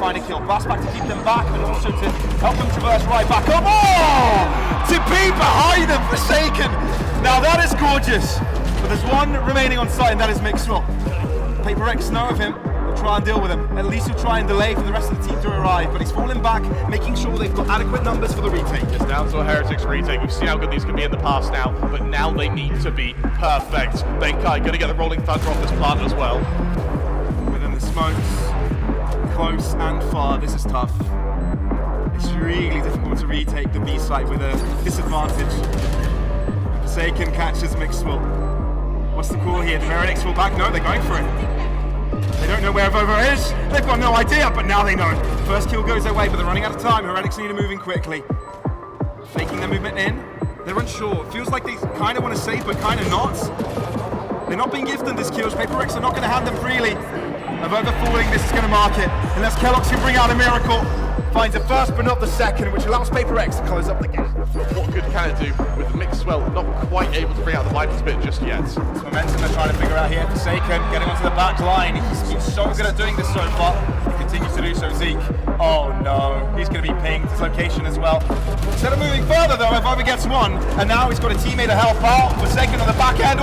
find a kill. Blast back to keep them back, and also to help them traverse right back up. Oh! To be behind them, Forsaken! Now that is gorgeous. But there's one remaining on site, and that is Mixwell. Paper X know of him. He'll try and deal with him. At least he'll try and delay for the rest of the team to arrive. But he's falling back, making sure they've got adequate numbers for the retake. It's down to a Heretics retake. We've seen how good these can be in the past now, but now they need to be perfect. Benkai going to get the rolling thunder off this plant as well. Within the smokes, close and far, this is tough. It's really difficult to retake the B site with a disadvantage. Forsaken catches Mixwell. What's the call here? The Heretics fall back? No, they're going for it. They don't know where Vovo is. They've got no idea, but now they know. First kill goes their way, but they're running out of time. Heretics need to move in quickly. Faking their movement in. They're unsure. It feels like they kind of want to save, but kind of not. They're not being gifted these kills. Paper X are not going to hand them freely. Vovo falling, this is going to mark it. Unless Kellogg's can bring out a miracle. Finds the first but not the second, which allows Paper X to close up the gap. What good can it do with Mixwell not quite able to bring out the Viper's bit just yet? It's momentum they're trying to figure out here. Forsaken getting onto the back line. He's been so good at doing this so far. He continues to do so. Zeke. Oh no, he's going to be pinged. His location as well. Instead of moving further though, Vovo gets one, and now he's got a teammate to help out. Forsaken on the back end,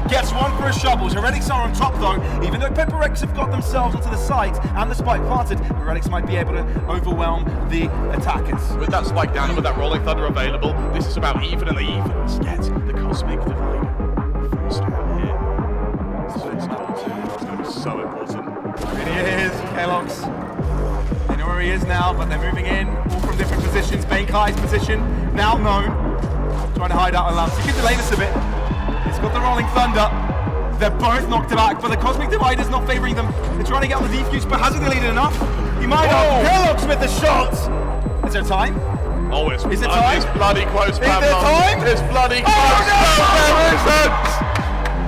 gets one for his shovels. Heretics are on top though. Even though Paper X have got themselves onto the site and the spike planted, Heretics might be able to overwhelm the attackers. With that spike down and with that rolling thunder available, this is about even and the evens. Get the cosmic divide forced down here. So it's going to be so important. It is, Kellogg's. They know where he is now, but they're moving in, all from different positions. Benkai's position, now known. Trying to hide out a lamp. So he can delay this a bit. He's got the rolling thunder. They're both knocked back, but the cosmic divide is not favouring them. They're trying to get on the defuse, but hasn't delayed enough. He might have. Kellogg's with the shot. Is there time? Oh, it's is it time? It's bloody close. Is there time? It's bloody close. Oh, no!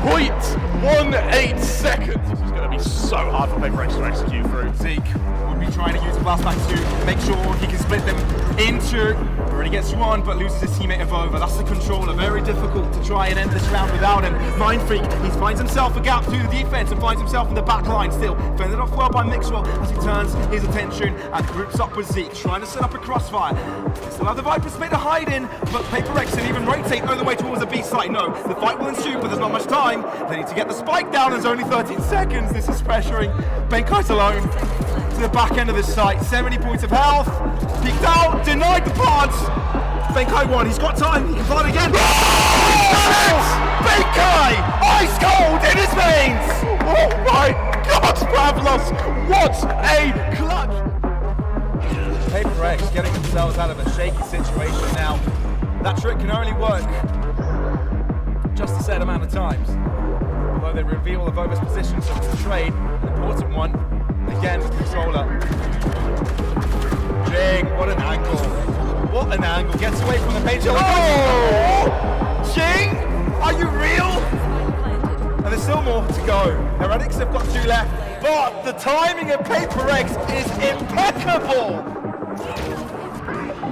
There isn't. 0.18 seconds. This is going to be so hard for Paper X to execute through. Zeke would be trying to use Blastback to make sure he can split them into. Already gets one, but loses his teammate Vovo. That's the controller. Very difficult to try and end this round without him. Mind Freak, he finds himself a gap through the defense and finds himself in the back line still. Fended off well by Mixwell as he turns his attention and groups up with Zeke, trying to set up a crossfire. Still have the Vipers made a hide in, but Paper X and even rotate all the way towards the B site. No, the fight will ensue, but there's not much time. They need to get the spike down. There's only 13 seconds. This is pressuring. Benkai's alone to the back end of this site. 70 points of health. Peeked out, denied the plants. Benkai won, he's got time, he can plant again. Benkai! Ice cold in his veins! Oh my God, Pavlos! What a clutch! Paper X getting themselves out of a shaky situation now. That trick can only work just a set amount of times. Although they reveal the Vovo's position, so it's a trade, an important one. Again with the controller. Jing, what an angle. What an angle. Gets away from the page. Oh! Jing, are you real? And there's still more to go. Heretics have got 2 left, but the timing of Paper X is impeccable.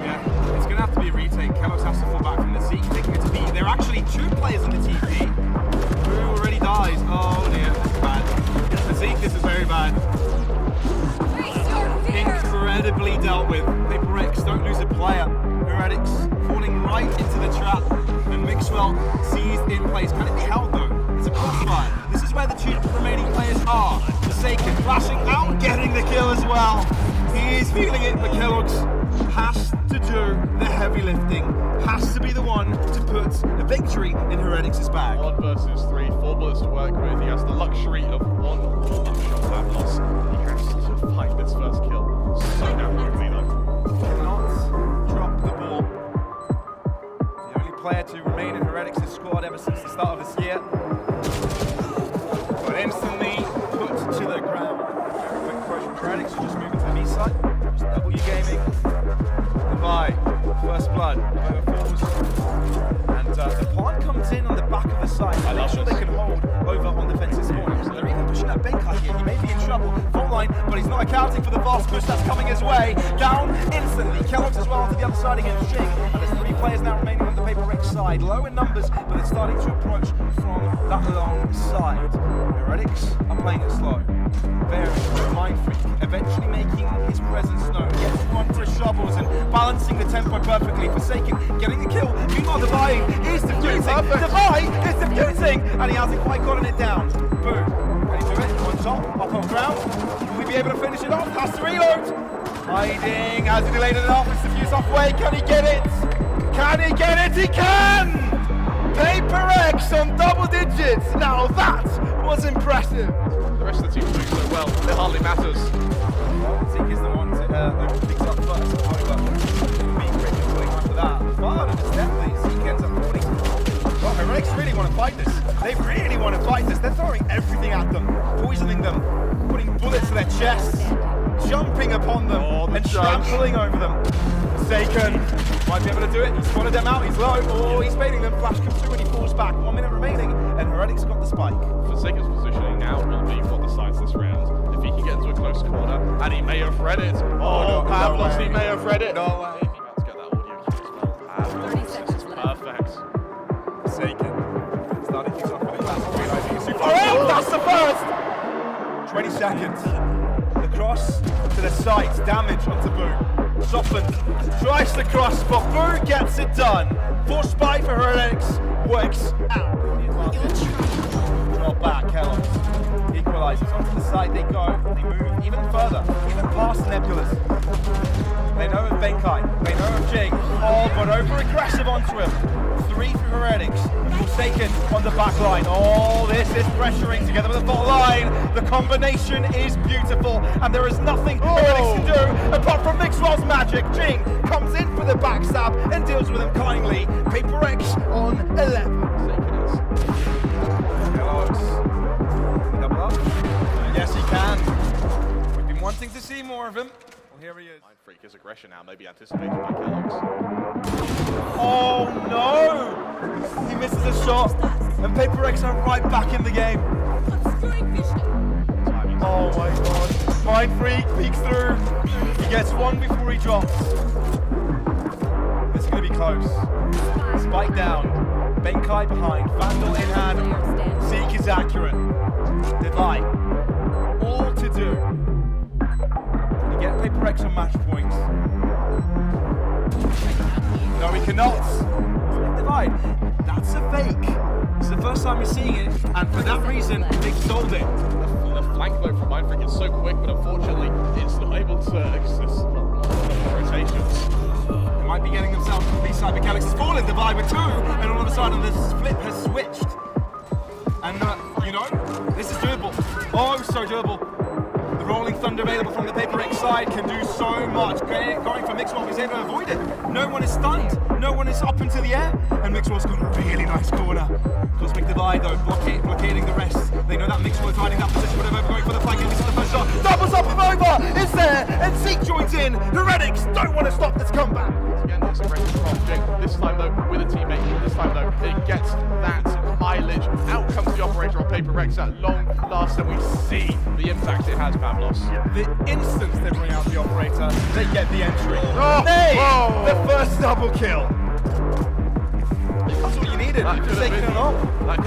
Yeah, it's going to have to be a retake. Kellogg's has to fall back from the Zeke, taking it to B. There are actually 2 players in the TP who already dies. Oh dear, this is bad. For Zeke, this is very bad. Incredibly dealt with. Paper X don't lose a player. Heretics falling right into the trap, and Mixwell seized in place. Can it be held though? It's a crossfire. This is where the 2 remaining players are. Forsaken flashing out, getting the kill as well. He is feeling it, but Kellogg's has to do the heavy lifting. Has to be the one to put a victory in Heretics' bag. 1 versus 3, 4 bullets to work with. He has the luxury of 1 shot loss. He has to find this first kill so damn quickly though. Cannot drop the ball. The only player to remain in Heretics' squad ever since the start of this year. But instantly put to the ground. Very quick approach from Heretics, just moving to the B side. Just W gaming. Goodbye. First blood. Falls. And the plant comes in on the back of the site to make sure they can hold over on defensive corners. They're even pushing that Benkai here. He may be in trouble. Fault line, but he's not accounting for the fast push that's coming his way. Down instantly. Kellogg's as well to the other side against Jing. And there's 3 players now remaining on the Paper X side. Low in numbers, but they're starting to approach from that long side. Heretics are playing it slow. Very Mind Freak, eventually making his presence known. Gets one for his shovels and balancing the tempo perfectly. Forsaken getting the kill. Meanwhile, Divide is defusing. Divide is defusing, and he hasn't quite gotten it down. Boom. Ready to it. On top, up on ground. Will he be able to finish it off? Has to reload. Hiding. Has he delayed it enough? It's defused halfway. Can he get it? Can he get it? He can! Paper X on double digits. Now that was impressive. The rest of the team is doing so well, it hardly matters. Zeke is the one who picks up first. However, being quick and going after that. Far to the step, Zeke ends up falling. Well, Heretics really want to fight this. They really want to fight this. They're throwing everything at them, poisoning them, putting bullets to their chests, jumping upon them, and trampling over them. Forsaken might be able to do it. He's spotted them out. He's low. Oh, he's baiting them. Flash comes through and he falls back. 1 minute remaining, and Heretics got the spike. Forsaken's positioning now will be what decides this round. If he can get into a close corner, and he may have read it. Oh, Pavlos, he may have read it. No way. If he wants to get that audio cue as well. Pavlos, this is perfect. Forsaken. Starting things off with a classic realizing it's super. Oh, that's the first! 20 seconds. The cross to the sights. Damage onto Boo. Softened. Tries the cross, but Boo gets it done. Force buy for Heretics. Works out. Drop back, Kellogg's. Equalizes onto the side they go. They move even further, even past Nebulous. They know of Benkai. They know of Jing. Oh, but over aggressive onto him. 3 for Heretics. Forsaken on the back line. Oh, this is pressuring together with the bottom line. The combination is beautiful, and there is nothing Heretics can do apart from Mixwell's magic. Jing comes in for the backstab and deals with him kindly. Paper X on 11. Double up. Yes, he can. We've been wanting to see more of him. Well, here he is. Mind Freak, his aggression now may be anticipated by Kellogg's. Oh no! He misses a shot, and Paper X are right back in the game. Oh my god. Mind Freak peeks through. He gets one before he drops. This is going to be close. Spike down. Benkai behind. Vandal in hand. Zeke is accurate. Divide. All to do. Can he get Paper X on match points? No, he cannot. Divide. That's a fake. It's the first time we're seeing it, and for that reason, they sold it. The flank though from Mind Freak is so quick, but unfortunately, it's not able to exist. Rotations. They might be getting themselves to the B-side, but Galaxy has fallen. Divide with 2, and all of a sudden, the flip has switched. And, you know, this is doable. Oh, so doable. The Rolling Thunder available from the Paper X side can do so much. Going for Mixwell, he's able to avoid it. No one is stunned. No one is up into the air. And Mixwell's got a really nice corner. Cosmic Divide, though, blockading the rest. They know that Mixwell is hiding that position, but over going for the flank, and this is the first shot. Doubles up and over! It's there! And Zeke joins in. Heretics don't want to stop this comeback. Again, it's aggressive from Jing. This time, though, with a teammate. This time, though, it gets that mileage. Out comes the operator on Paper X at long last, and we see the impact it has, Pavlos. The instant they bring out the operator, they get the entry. Oh, Nay! oh. The first double kill. That's what you needed. That could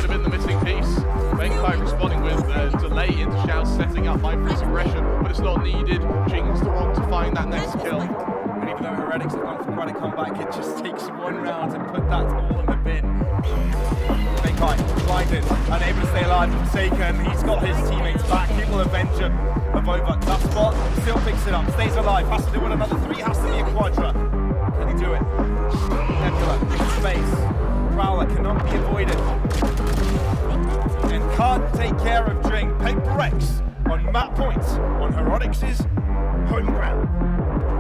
have been the missing piece. Benkai responding with delay into Xiao, setting up Mind Freak's aggression, but it's not needed. Jing's the one to find that next kill. And even though Heretics have gone for quite a comeback, it just takes one round to put that all in the bin. Benkai, blinded, unable to stay alive, Forsaken. He's got his teammates back. He will avenge him of over. That spot still picks it up, stays alive, has to do it another 3, has to be a quadra. Can he do it? Nebula, in space. Prowler cannot be avoided. And can't take care of Jing. Paper X on map points on Heretics' home ground.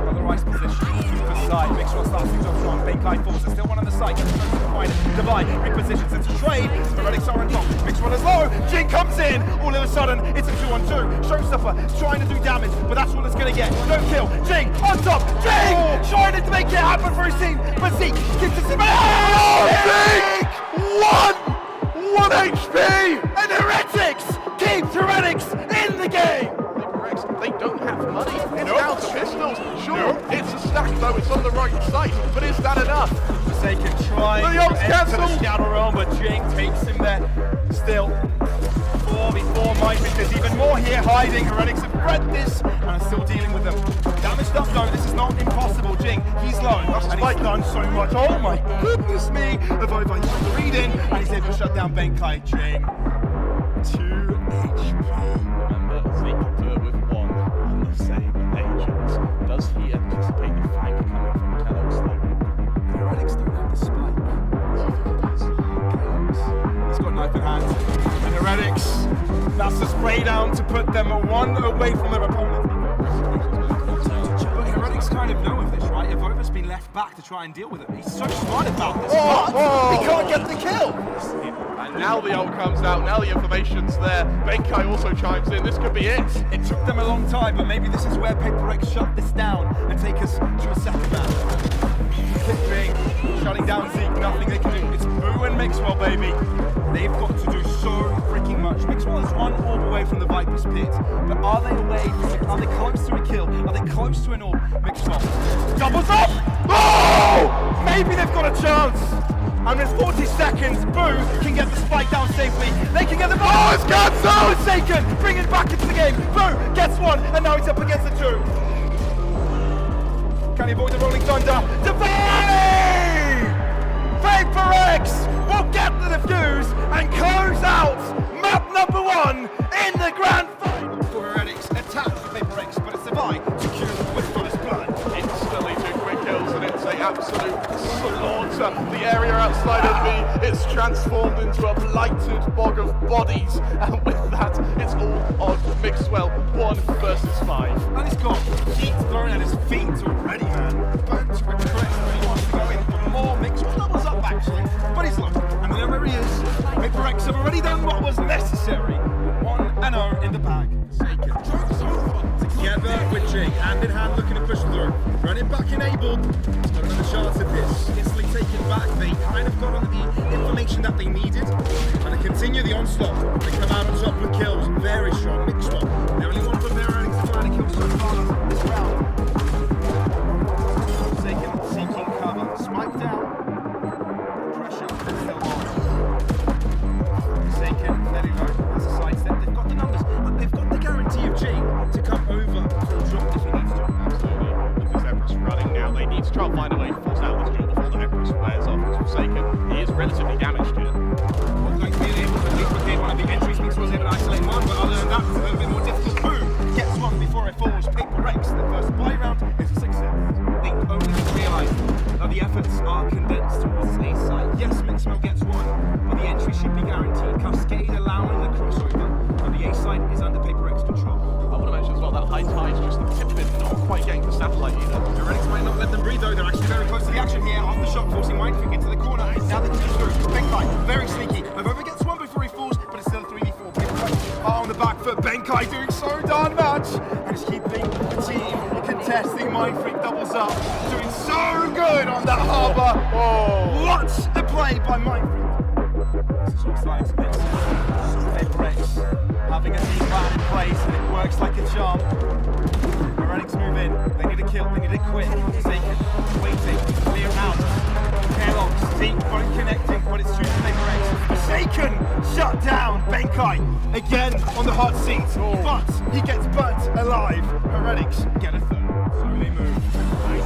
Polarized position, super side. Mixwell starts things off strong. Benkai falls. There's still one on the side. Divide, repositions into trade. Heretics are on top. Mixwell is low. Jing comes in. All of a sudden, it's a 2-on-2. Showstopper is trying to do damage, but that's all it's going to get. No kill. Jing on top. Jing trying to make it happen for his team. But Zeke gets it. Oh, Zeke! 1 HP! And Heretics keeps Heretics in the game! They don't have money. It's down to pistols. Sure, it's a stack though. It's on the right side, but is that enough? Forsaken trying to enter the Shadow Realm, but Jing takes him there. Still, 4 4v4. My think there's even more here hiding. Heretics have read this and are still dealing with them. Damaged up though, this is not impossible. Jing, he's low and he's done so much. Oh my goodness me. Avova, he's got the read in and he's able to shut down Benkai. Jing, 2 HP. Remember, Zeke can do it with one and the same agent. Does he anticipate the flank coming from Kellogg's though? Heretics don't have the spike. He's got knife in hand. And Heretics, that's the spray down to put them one away from their opponent. But Heretics kind of know of this, right? Avova's been left back to try and deal with it. He's so smart about this. He can't get the kill. And now the ult comes out, now the information's there. Benkai also chimes in, this could be it. It took them a long time, but maybe this is where Paper X shut this down and take us to a second match. Kipping, shutting down Zeke, nothing they can do. It's Boo and Mixwell, baby. They've got to do so freaking much. Mixwell is one orb away from the Viper's pit, but are they away? Are they close to a kill? Are they close to an orb? Mixwell doubles up! Oh! Maybe they've got a chance! And with 40 seconds, Boo can get the spike down safely. They can get the— oh, it's cancelled! It's taken! Bring it back into the game. Boo gets one, and now he's up against the 2. Can he avoid the rolling thunder? Divine! Paper X will get the defuse and close out map number 1 in the grand final. For Heretics, attack Paper X, but it's Divine to kill with first blood. Instantly 2 quick kills and it's an absolute slaughter. The area outside of me, it's transformed into a blighted bog of bodies. And with that, it's all on Mixwell, 1 versus 5. And he's got heat thrown at his feet already, man. Burnt to a crest, but he wants to go in for more. Mixwell doubles up actually, but he's low. And there he is. Paper X have already done what was necessary. 1-0 in the bag. Together with Jing, hand in hand looking to push through. Running back enabled. He's got another chance at this. Instantly taken back. They kind of got on the information that they needed. And to continue the onslaught. They come out on top with kills. Very strong. Mixwell. They only want to put their earnings to try to kill so far this round. Seeking cover. Spike down. Pressure. Kill on. Forsaken. Very low. That's a sidestep. They've got the numbers. But they've got the guarantee of Jing to come over for a drop if he needs to. Absolutely. With this Empress running now, they need to try and find a way to force out this duel before the Empress wears off. It's Forsaken. He is relatively damaged here. Well, like being able to duplicate one of the entries means was able to isolate one, but other than that, it's a little bit more difficult. Boom! Gets one before it falls. Paper X, the first buy round is a success. They only just realised that the efforts are condensed towards a site. Yes, Mixwell gets one, but the entry should be guaranteed. Cascade allowing the crossover, and the A side is under Paper X control. I want to mention as well that high tide is just the tip of it, not quite getting the satellite either. The Heretics might not let them breathe though, they're actually very close to the action here. Off the shot, forcing Mindfreak into the corner. Now they can through. Benkai, very sneaky. Avova gets one before he falls, but it's still a 3v4. Paper X are on the back foot. Benkai doing so darn much. And is keeping the team contesting. Mindfreak doubles up. Doing so good on that harbor. Oh. What a play by Mindfreak. This is all starting to mix. Paper X having a team plan in place and it works like a charm. Heretics move in. They need a kill. They need it quick. Forsaken. Waiting. Clear out. Kellogg's deep, got it connecting, but it's through Paper X. Forsaken. Shut down. Benkai again on the hot seat, but he gets burnt alive. Heretics get a third. Slowly move.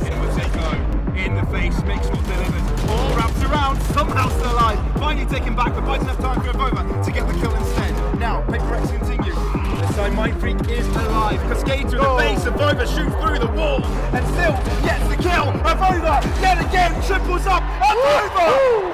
In with Zeko. In the face. Mixwell delivered. All wrapped around. Somehow still alive. Finally taken back, but buys enough time for Avova to get the kill instead. Now, Paper X continue. This time, Mindfreak is alive. Cascade through the face. Avova shoots through the wall and still gets the kill. Avova yet again triples up. Avova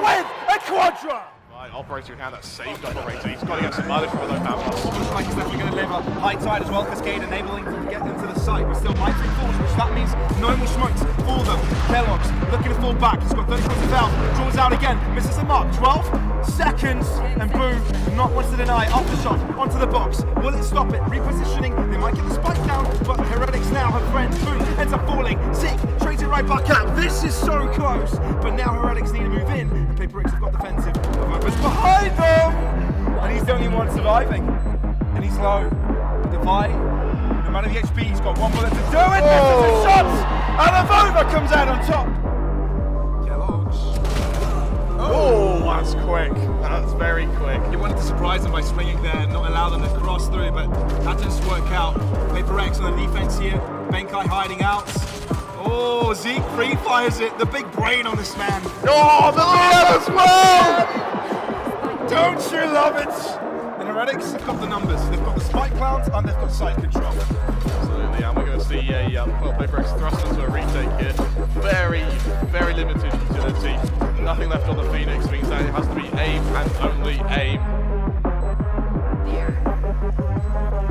with a quadra. Right, operator in hand, that saved operator. He's got to get some mileage from those balance. Looks like he's definitely going to deliver. High tide as well, Cascade enabling him to get into the site, but still Mindfreak falls, which that means no more smokes for them. Kellogg's looking to fall back. He's got 30 points down. Draws out again, misses the mark. 12 seconds, and boom, not wants to deny. Off the shot, onto the box. Will it stop it? Repositioning. They might get the spike down, but Heretics now have friends. Boom, ends up falling. Zeke trades it right back out. This is so close, but now Heretics need to move in, and Paper X have got defensive. Avova's behind them, and he's the only one surviving, and he's low. Divide, no matter the HP, he's got one bullet to do it. Misses his shots, and Avova comes out on top. Kellogg's. Oh, that's quick. That's very quick. He wanted to surprise them by swinging there and not allow them to cross through, but that didn't work out. Paper X on the defense here. Benkai hiding out. Oh, Zeke pre-fires it. The big brain on this man. Oh, the VM as well! Don't you love it? And Heretics have got the numbers. They've got the spike clouds and they've got side control. Absolutely, and we're going to see a Paper X thrust into a retake here. Very, very limited utility. Nothing left on the Phoenix, means that it has to be aim and only aim.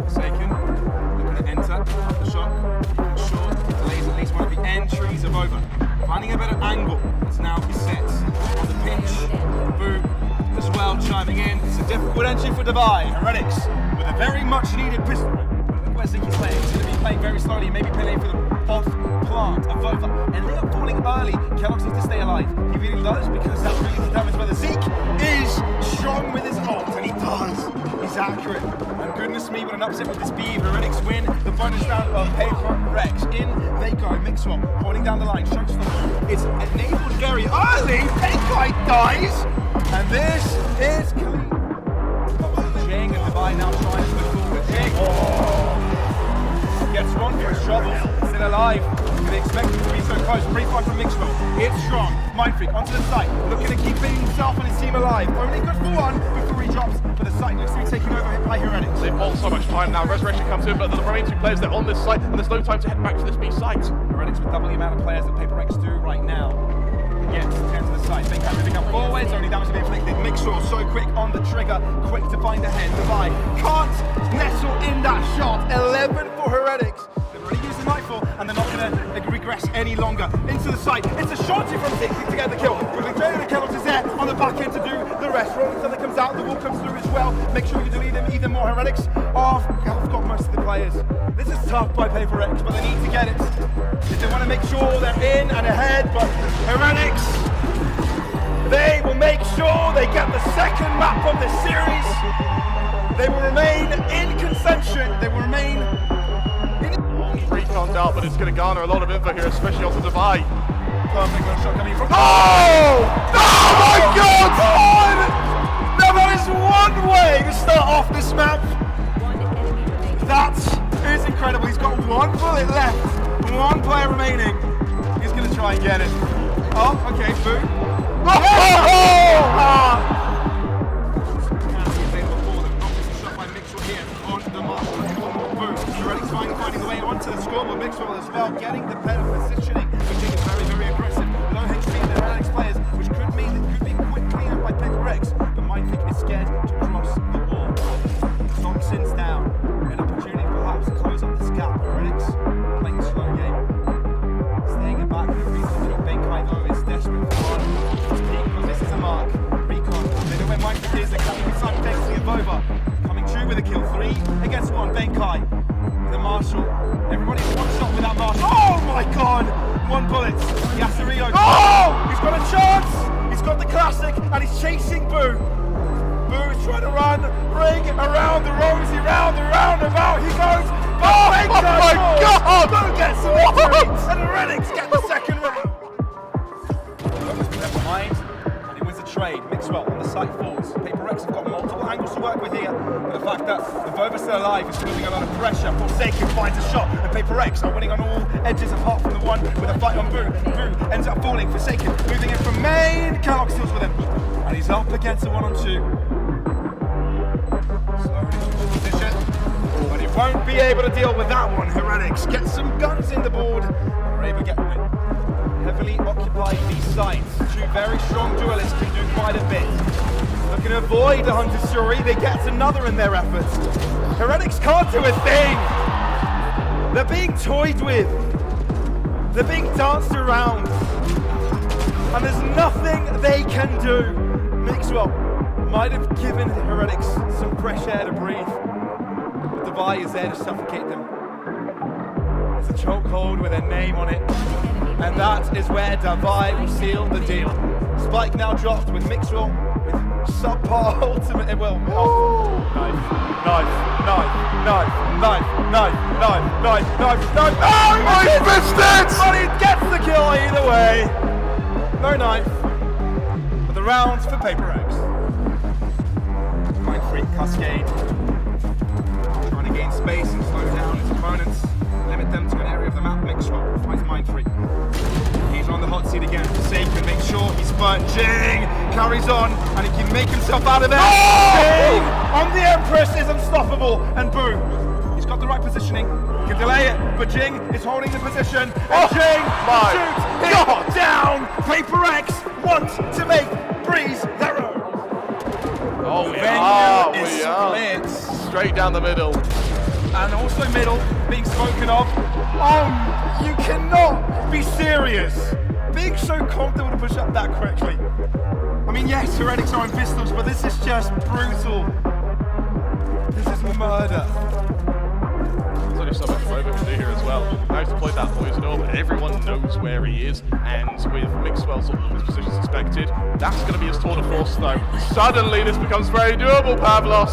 Forsaken, looking to enter, aftershock, short, delays at least one of the entries of over. Finding a better angle, it's now set on the pitch. Boom, as well chiming in. It's a difficult entry for Divide. Heretics with a very much needed pistol. Look where Zeke is playing. He's going to be playing very slowly, maybe playing for the off plant of over. Ending up falling early. Kellogg's needs to stay alive. He really does, because that really determines whether Zeke is strong with his ult, and he does. He's accurate. And goodness me, what an upset with this beam. Heretics win the bonus round of Paper Rex. In they go. Mixwell holding down the line. Shows them. It's enabled very early. Benkai dies. And this is clean. Jing and Divine now trying to look forward. Jing. Gets one for his troubles. Still alive. They expect him to be so close. Pre-fight from Mixwell. It's strong. Mindfreak onto the site. Looking to keep himself and his team alive. Only good for one before he drops. But the site looks to be taken over by Heretics. They've bought so much time now. Resurrection comes in, but the remaining two players, they're on this site, and there's no time to head back to this B site. Heretics with double the amount of players that Paper X do right now. Yes, turn to the side. Benkai moving up forwards. Only damage to be inflicted. Mixwell so quick on the trigger. Quick to find ahead. Divide can't nestle in that shot. 11 for Heretics. They've already used the nightfall, and they're not going to regress any longer. Into the site. It's a shorty from Zeke to get the kill. Moving Jalen and Kellogg's is there on the back end to do the rest. Rolling Thunder comes out. The wall comes through as well. Make sure you delete them even more. Heretics have got most of the players. This is tough by Paper X, but they need to get it. They want to make sure they're in and ahead, but Heretics, they will make sure they get the second map of the series. They will remain in contention. They will remain in... Recon down, but it's going to garner a lot of info here, especially onto Divide. Perfect one shot coming from... Oh! Oh my God! Now that is one way to start off this map. That is incredible. He's got one bullet left. One player remaining. He's going to try and get it. Oh, okay, boom. Oh! Shot by Mixwell here on the mark. Boom. Heretics finding the way onto the scoreboard. Mixwell as well, getting the better positioning, which is very, very aggressive. Low HP in the Heretics players, which could mean it could be quick cleanup by Paper X. But Mindfreak is scared to cross the wall. Thompson's down. An opportunity perhaps to close up this gap. Heretics playing the slow game. Staying it back. Benkai though is desperate for one. It's peak because this is a mark. Recon. They know where Mindfreak is. They're coming inside Dexley and Vova. Coming true with a kill. 3 against 1. Benkai. The Marshall. Everybody's one shot without Marshall. Oh my God! One bullet. Yasurio. Oh! He's got a chance! He's got the classic and he's chasing Boo. Boo is trying to run, ring around the rosy, round and roundabout. He goes. Oh my God! Boo gets the victory, and the Heretics get the second round. Bo's been left behind, and he wins the trade. Mixwell on the site falls. Paper X have got multiple angles to work with here, but the fact that the Vova's still alive is putting a lot of pressure. Forsaken finds a shot, and Paper X are winning on all edges apart from the one with a fight on Boo. Boo ends up falling. Forsaken moving in from main. Kellogg steals with him, and he's up against a 1-on-2. Slowly position, but he won't be able to deal with that one. Heretics get some guns in the board. They're able to get the win. Heavily occupied these sites. Two very strong duelists can do quite a bit. Looking to avoid the Hunter's Fury, they get another in their efforts. Heretics can't do a thing. They're being toyed with. They're being danced around. And there's nothing they can do. Mixwell might have given Heretics some fresh air to breathe, but Divide is there to suffocate them. It's a chokehold with a name on it, and that is where Divide will seal the deal. Spike now dropped with Mixwell with subpar ultimate. It will. Oh. Knife. Oh, I missed it! But he gets the kill either way. No knife. But the rounds for Paper X. Cascade. Trying to gain space and slow down his opponents. Limit them to an area of the map. Mixwell finds Mind Free. He's on the hot seat again. Forsaken, make sure he's burnt. Jing carries on, and he can make himself out of there. Jing on the Empress is unstoppable, and boom. He's got the right positioning. He can delay it, but Jing is holding the position. And Jing shoots him down. Paper X wants to make Breeze their own. Oh, Venue is split. Straight down the middle. And also middle, being spoken of. You cannot be serious. Being so comfortable to push up that quickly. I mean, yes, Heretics are in pistols, but this is just brutal. This is murder. There's only so much Rover can do here as well. Now he's deployed that poison orb, everyone knows where he is, and with Mixwell sort of his position suspected, that's going to be his tour de force though. Suddenly this becomes very doable, Pavlos.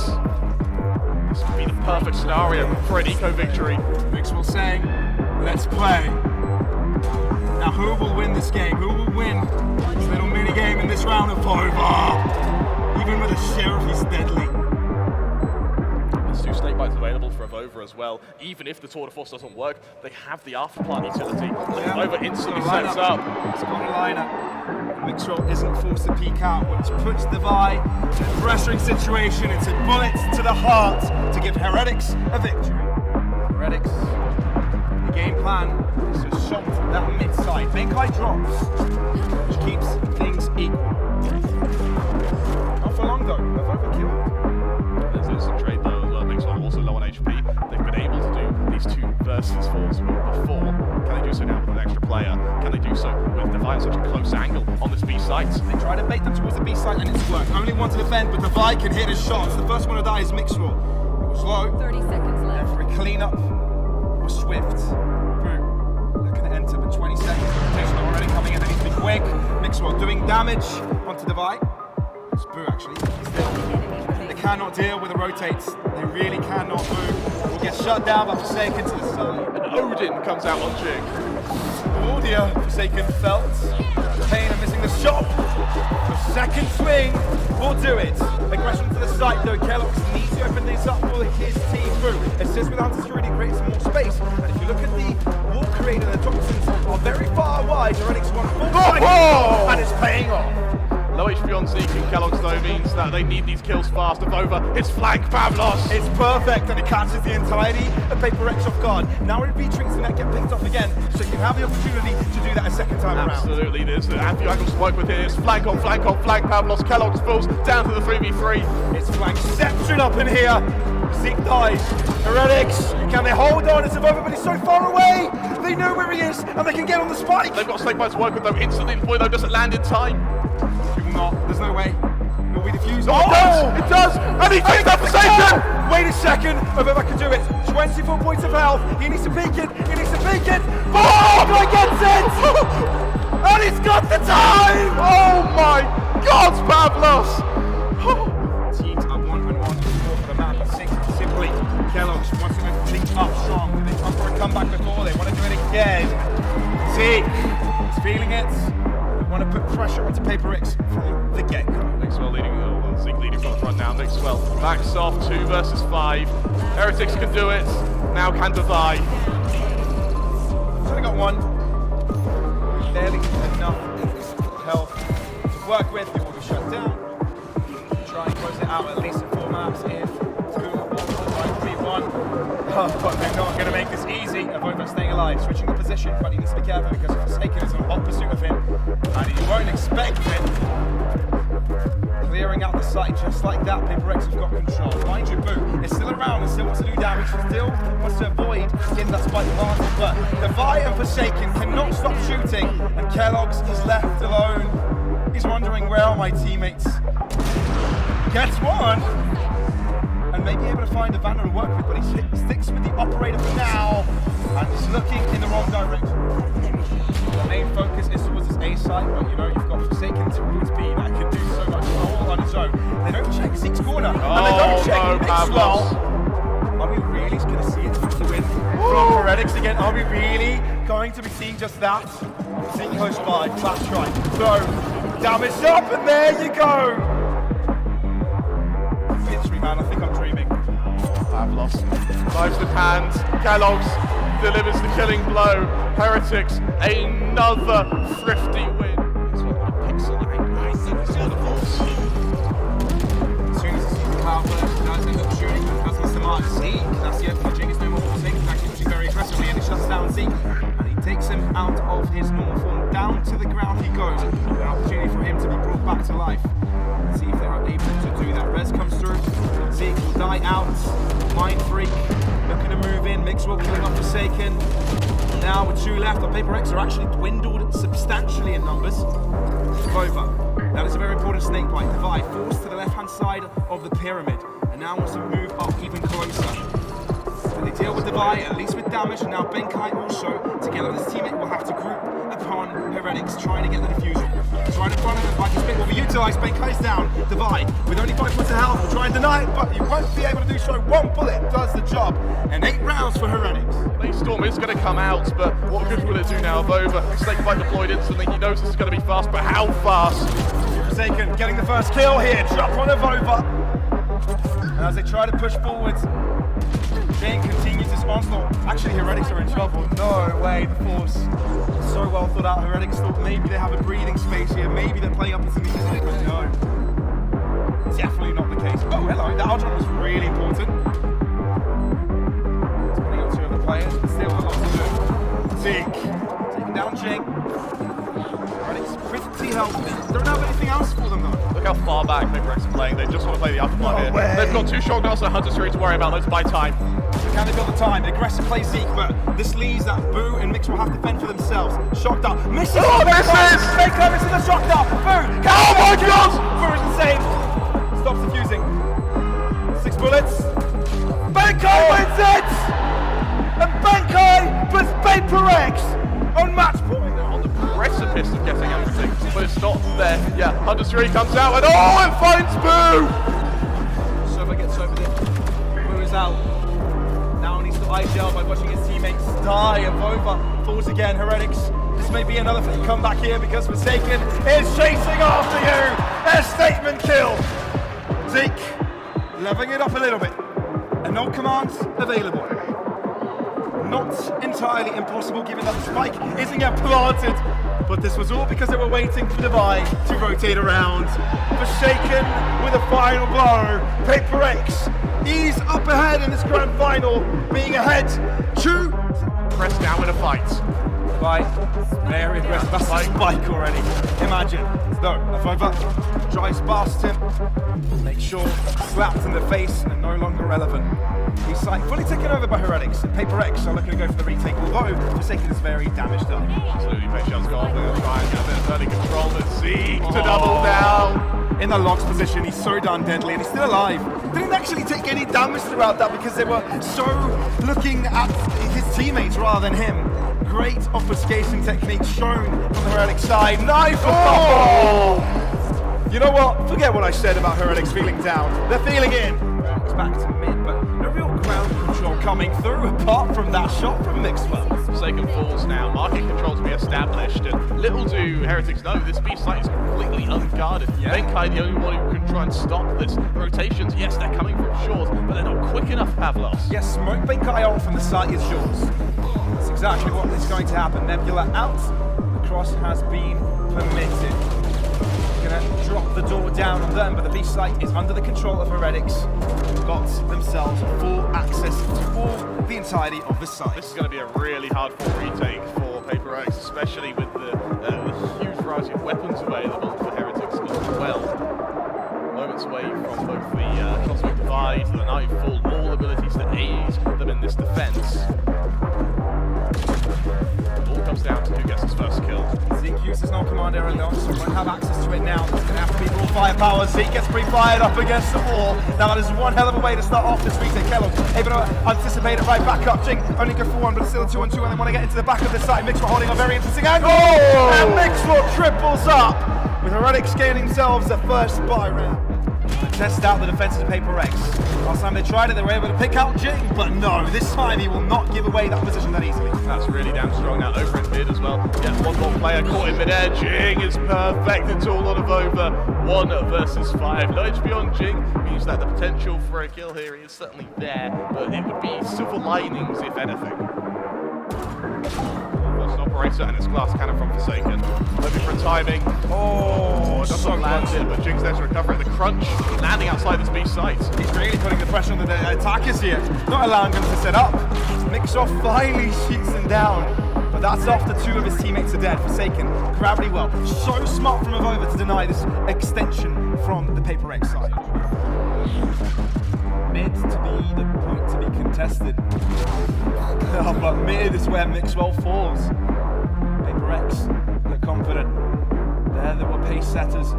This could be the perfect scenario for an eco victory. Mixwell saying, let's play. Now who will win this game? Who will win this little mini game in this round of Vova? Even with a Sheriff, he's deadly. There's 2 snake bites available for Avova as well. Even if the tour de force doesn't work, they have the afterplant utility. Avova instantly sets up. It's got a lineup. Mixwell isn't forced to peek out, which puts Devi in a pressuring situation. It's a bullet to the heart to give Heretics a victory. Heretics, the game plan is to shot that mid-side. Benkai drops, which keeps things equal. Not for long though, Avova killed. There's instant trade though as well. Mixwell also low on HP. They've been able to do these 2 versus 4s before. Can they do so now with an extra player? Can they do so with Devi at such a close angle on this B site? They try to bait them towards the B site and it's worked. Only one to defend, but Devi can hit his shots. The first one to die is Mixwell. It was low. 30 seconds left. Every cleanup was swift. Boom. Looking to enter, but 20 seconds. Rotation already coming in. They need to be quick. Mixwell doing damage onto Devi. It's Boo actually. Still. They cannot deal with the rotates. They really cannot move. Will get shut down by Forsaken to the side. And Odin comes out on Jing. Audio, Forsaken felt the pain of missing the shot. The second swing will do it. Aggression to the side though. Kellogg's needs to open this up for his team. Boo. Assist with anti-security creates some more space. And if you look at the wall created, the toxins are very far wide. Heretics want full and it's paying off. Low HP on Zeke and Kellogg's though means that they need these kills fast. Avova, his flank, Pavlos! It's perfect and it catches the entirety of Paper X off guard. Now it retreats and that get picked off again, so you have the opportunity to do that a second time around. Absolutely, there's the anti-angles to work with here. It's flank on flank on flank, Pavlos, Kellogg's falls down to the 3v3. It's flankception up in here. Zeke dies. Heretics, can they hold on? It's Avova, but he's so far away. They know where he is and they can get on the spike. They've got snake bites to work with though. Instantly deploy though, doesn't land in time. He will not. There's no way. It will be defused. Oh, it does! And he takes that Forsaken! Wait a second. Avova can do it. 24 points of health. He needs to peek it. He needs to peek it. Oh, guy gets it! And he's got the time! Oh my God, Pavlos! Teams are 1-1 for the map. Simply, Kellogg's wants to move things up strong. They come for a comeback before. They want to do it again. Zeke is feeling it. Want to put pressure onto Paper X from the get-go. Mixwell leading, Zeke leading from the front now. Mixwell backs off 2 versus 5. Heretics can do it. Now can Devi. He's only got 1. Barely enough health to work with. It will be shut down. Try and close it out at least in 4 maps if 2, 1, 3, 1. But they're not going to make this easy. Avova staying alive, switching the position, but he needs to be careful because Forsaken is in hot pursuit of him, and you won't expect it. Clearing out the site just like that, Paper X has got control. Mind you, Boo is still around and still wants to do damage, still wants to avoid getting that spike advantage, but Devi and Forsaken cannot stop shooting, and Kellogg's is left alone. He's wondering, where are my teammates? Gets one! And maybe able to find a Vandal to work with, but he sticks with the operator for now, and he's looking in the wrong direction. The main focus is towards his A site, but you know, you've got Forsaken towards B that can do so much all on his own. They don't check Zeke's corner, and they don't check Mixwell. Are we really going to see it to win from Heretics again? Are we really going to be seeing just that? Zeke push by, flat strike, throw, damage up, and there you go! Victory, man, I think Pavlos dives with hands. Kellogg's delivers the killing blow. Heretics, another thrifty win. It's what a pixel I think it's sort of force. As soon as he sees the cloud burst, he does end up shooting as he's the mark Zeke. That's the opening. Jing is no more. Zeke is actually pushing very aggressively and he shuts down Zeke. And he takes him out of his normal form. Down to the ground he goes. An opportunity for him to be brought back to life. Let's see if they are able to do that. Res comes through. Zeke will die out. Mind Freak looking to move in. Mixwell killing off Forsaken. Now with 2 left, the Paper X are actually dwindled substantially in numbers. Vova. That is a very important snake bite. Divide forced to the left-hand side of the pyramid. And now wants to move up even closer. So they deal with Divide, at least with damage. And now Benkai also, together with his teammate, will have to group upon Heretics, trying to get the defusal. He's right in front of him, like his bit will be utilised. Benkai's down. Divide, with only 5 points of health, will try and deny it, but he won't be able to do so. 1 bullet does the job. And 8 rounds for Heretics. Storm is going to come out, but what good will it do now? Vova, snake bite deployed instantly. He knows it's going to be fast, but how fast? Forsaken getting the first kill here. Drop on a Vova. And as they try to push forwards, Jane continues his onslaught. Actually, Heretics are in trouble. No way, the force. So well thought out. Heretics thought maybe they have a breathing space here. Maybe they're playing up into the music, but no. Definitely not the case. Oh, hello. The outrun was really important. It's putting up 2 of the players, but still a lot to do. Zeke taking down Jing. Heretics pretty healthy. Don't have anything else for them though. Look how far back Paper X are playing. They just want to play the aftermath here. Way. They've got 2 shotguns and a Hunter Series to worry about. Let's buy time. Can they build the time? Aggressive play Zeke, but this leaves that Boo and Mix will have to fend for themselves. Shocked up. Misses! Oh, misses! Fake missing the shocked up. Boo! Oh my God! Boo is insane. Stops defusing. 6 bullets. Benkai wins it! And Benkai puts Paper X on match point. They're on the precipice of getting everything, but it's not there. Yeah, Hunter Series comes out and oh, it finds Boo! Sova gets over there. Boo is out. Now needs to eye gel by watching his teammates die, and Vova falls again. Heretics, this may be another comeback here because Forsaken is chasing after you. A statement kill. Zeke leveling it up a little bit, and no commands available. Not entirely impossible given that the spike isn't yet planted, but this was all because they were waiting for Divide to rotate around. Forsaken with a final blow. Paper X, he's up ahead in this grand final, being ahead 2. Press now in a fight. Fight, very aggressive. That's a spike already. Imagine. No, Vova drives past him. Make sure slapped in the face and no longer relevant. He's like fully taken over by Heretics. Paper X are looking to go for the retake, although Forsaken is very damaged up. Absolutely, Peyshell's gone. They're going to try and get a bit of early control. But Zeke to double down. In the locked position, he's so darn deadly, and he's still alive. Didn't actually take any damage throughout that because they were so looking at his teammates rather than him. Great obfuscation technique shown from the Heretics side. Knife! Oh! You know what? Forget what I said about Heretics feeling down. They're feeling in. It's back to mid, but no real ground control coming through apart from that shot from Mixwell. Forsaken falls now. Market control to be established, and little do Heretics know this B site is completely unguarded. Yeah. Benkai the only one who can try and stop this. Rotations, yes, they're coming from short, but they're not quick enough, Pavlos. Yes, smoke Benkai out from the site is yours. That's exactly what is going to happen. Nebula out. The cross has been permitted. Gonna drop the door down on them, but the B site is under the control of Heretics. Got themselves full access to all the entirety of the site. This is going to be a really hard fought retake for Paper X, especially with the huge variety of weapons available for Heretics as well. Moments away from both the Cosmic Divide, the Nightfall, all abilities to aid them in this defense. It all comes down to who gets his first kill. Zeke uses no command early on, so won't have access to it now. It's going to have to be raw firepower. Zeke gets pre-fired up against the wall. Now that is one hell of a way to start off this retake. Kellogg able to anticipate it right back up. Jing only go for 1, but it's still a 2-on-2, and they want to get into the back of the site. Mixwell holding a very interesting angle. And Mixwell triples up, with Heretics gaining themselves their first buy round. Test out the defenses of Paper Rex. Last time they tried it, they were able to pick out Jing, but no, this time he will not give away that position that easily. That's really damn strong now. Over in mid as well. Yeah, one more player caught in mid-air. Jing is perfect. It's all on of over. 1 versus 5. No HP on Jing means that the potential for a kill here is certainly there, but it would be silver linings if anything. Operator and it's glass cannon from Forsaken. Hoping for timing. Oh, doesn't land it, but Jing's there to recover it. The crunch landing outside this B site. He's really putting the pressure on the attackers here, not allowing them to set up. Mixoff finally shoots them down, but that's after 2 of his teammates are dead. Forsaken, gravity well. So smart from Avova to deny this extension from the Paper X side. Mid to be the point to be contested. Oh, but mid is where Mixwell falls. Paper X look confident. They're the pace setters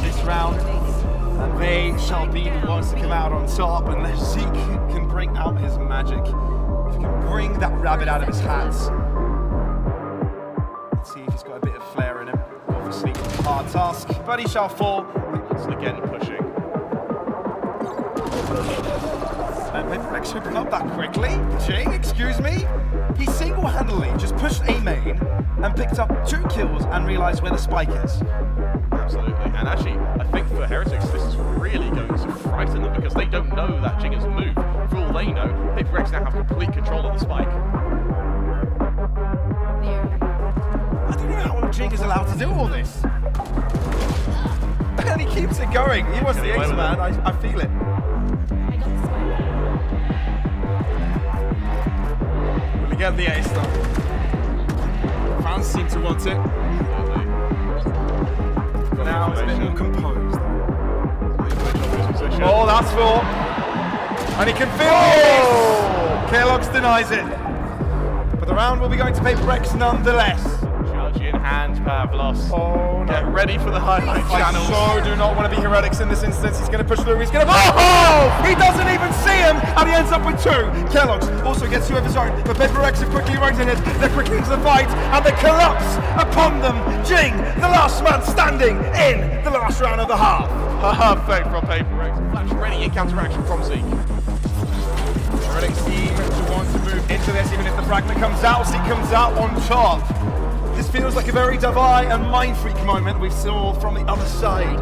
this round, and they shall be the ones to come out on top unless Zeke can bring out his magic. If he can bring that rabbit out of his hats. Let's see if he's got a bit of flair in him. Obviously, a hard task, but he shall fall. It's again pushing. And Paper X opened up that quickly. Jing, excuse me? He single-handedly just pushed A main and picked up 2 kills and realized where the spike is. Absolutely, and actually, I think for Heretics, this is really going to frighten them because they don't know that Jing has moved. For all they know, Paper X now have complete control of the spike. I don't know how Jing is allowed to do all this. And he keeps it going. He wants the ace, man. I feel it. Will he get the ace, though? Fans seem to want it. But now it's a bit more composed. Oh, that's 4. And he can feel it. Kellogg's denies it. But the round will be going to Paper X nonetheless. Charge in hand, Pavlos. Oh, no. Get ready for the highlight channel. I so do not want to be Heretics in this instance. He's going to push through. He's going to... Oh! He doesn't even see him, and he ends up with 2. Kellogg's also gets 2 of his own, but Paper X are quickly running it. They're quickly into the fight, and they collapse upon them. Jing, the last man standing in the last round of the half. Perfect from Paper X. Flash ready in counteraction from Zeke. Heretics seem to want to move into this, even if the fragment comes out. Zeke comes out on top. This feels like a very Davai and Mind Freak moment we saw from the other side.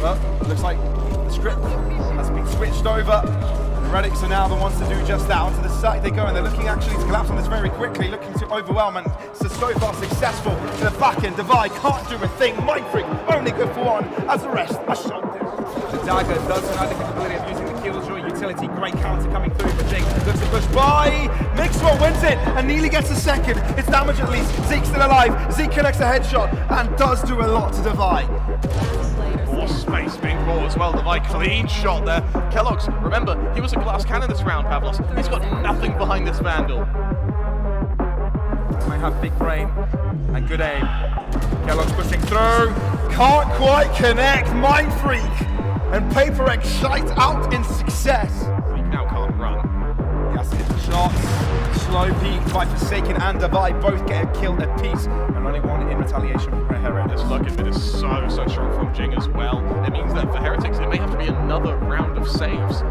Well, it looks like the script has been switched over. The Heretics are now the ones to do just that. Onto the side they go, and they're looking actually to collapse on this very quickly, looking to overwhelm, and so far successful. To the back end, Davai can't do a thing. Mind Freak only good for 1, as the rest are shot down. The dagger does have the capability of using the Killjoy utility. Great counter coming through, but Jing looks to push by. Mixwell wins it and nearly gets a second. It's damage at least. Zeke's still alive. Zeke connects a headshot and does do a lot to Davai. More space being brought as well. Davai clean shot there. Kellogg's, remember, he was a glass cannon this round, Pavlos. He's got nothing behind this Vandal. Might have big brain and good aim. Kellogg's pushing through. Can't quite connect. Mind Freak. And Paper X shite out in success. Zeke now can't run. He has to hit the shots. Slow peek by Forsaken and Davai both get a kill apiece, and only 1 in retaliation for Heretics. This luck bit is so strong from Jing as well. It means that for Heretics, it may have to be another round of saves.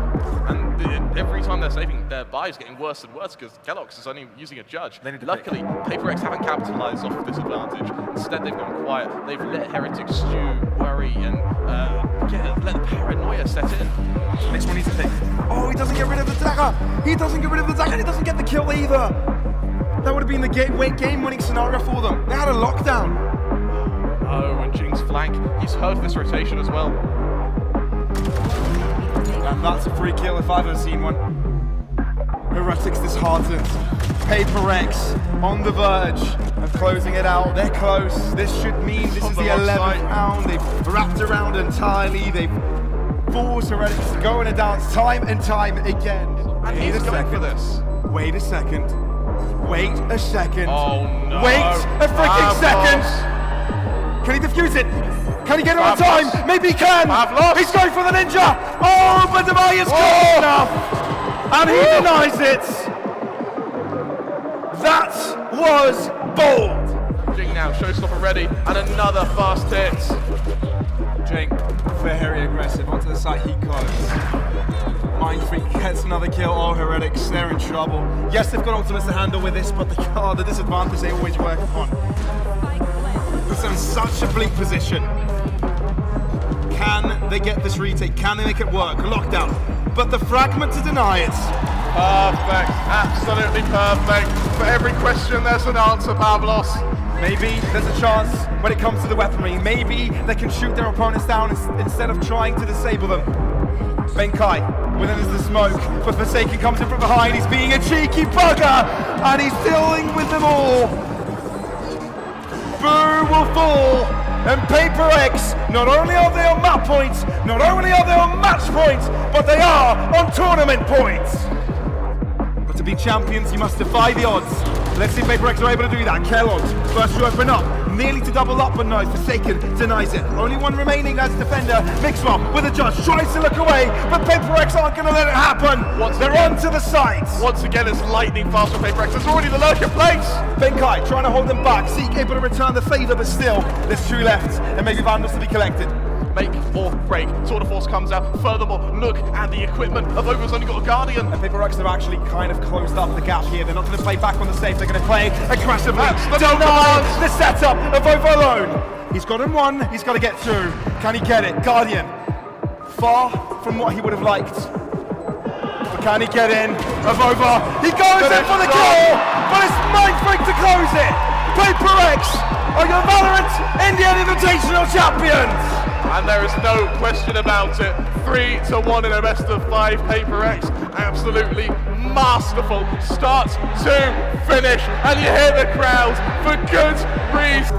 And every time they're saving, their buy is getting worse and worse because Kellogg's is only using a judge. Luckily, Paper X haven't capitalized off of this advantage. Instead, they've gone quiet. They've let Heretics stew, worry, and let the paranoia set in. Next one needs to pick. Oh, he doesn't get rid of the dagger. He doesn't get rid of the dagger. He doesn't get the kill either. That would have been the game-winning scenario for them. They had a lockdown. Oh, and Jing's flank. He's heard this rotation as well. And that's a free kill if I've ever seen one. Heretics disheartened. Paper X on the verge of closing it out. They're close. This should mean this is the 11th round. They've wrapped around entirely. They've forced Heretics to go in a dance time and time again. And he's going for this. Wait a second. Wait a second. Oh no. Wait a freaking second. Can he defuse it? Can he get it on time? Maybe he can. He's going for the ninja. Oh, but Davai is close enough. And he denies it. That was bold. Jing now, showstopper ready, and another fast hit. Jing very aggressive. Onto the side he goes. Mind Freak gets another kill. Oh, Heretics, they're in trouble. Yes, they've got ultimates to handle with this, but the disadvantage they always work upon. Puts them in such a bleak position. Can they get this retake? Can they make it work? Lockdown. But the fragment to deny it. Perfect, absolutely perfect. For every question, there's an answer, Pavlos. Maybe there's a chance when it comes to the weaponry. Maybe they can shoot their opponents down instead of trying to disable them. Benkai, within is the smoke, but Forsaken comes in from behind. He's being a cheeky bugger, and he's dealing with them all. Boo will fall, and Paper X, not only are they on map points, not only are they on match points, but they are on tournament points. But to be champions, you must defy the odds. Let's see if Paper X are able to do that. Kellogg's first to open up, nearly to double up, but no, Forsaken denies it. Only one remaining as defender. Mixwell with a judge, tries to look away, but Paper X aren't going to let it happen. They're onto the sides. Once again, it's lightning fast for Paper X. There's already the lurk in place. Benkai trying to hold them back. Zeke able to return the favour, but still, there's two left, and maybe Vandals to be collected. Make or break. Tour de Force comes out. Furthermore, look at the equipment. Avova's only got a Guardian. And Paper X have actually kind of closed up the gap here. They're not going to play back on the safe. They're going to play aggressively. Deny the setup of Ova alone. He's got him one. He's got to get through. Can he get it? Guardian. Far from what he would have liked. But can he get in? Ova. He goes in for the kill. But it's Mind Freak to close it. Paper X are your Valorant Indian Invitational champions. And there is no question about it. 3-1 in a best of 5. Paper X, absolutely masterful. Start to finish, and you hear the crowd for good reason.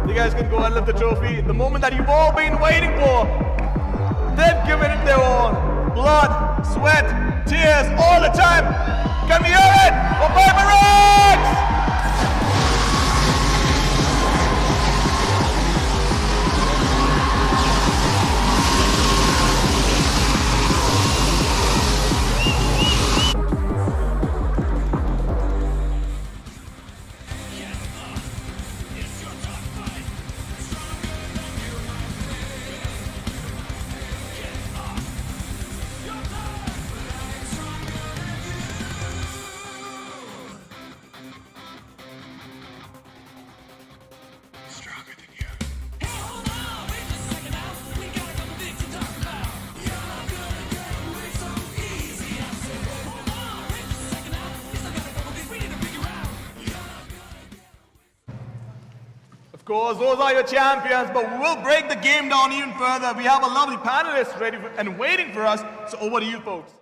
You guys can go and lift the trophy. The moment that you've all been waiting for. They've given it their all. Blood, sweat, tears, all the time. Can we hear it for Paper X? Of course, those are your champions, but we will break the game down even further. We have a lovely panelist ready and waiting for us, so over to you folks.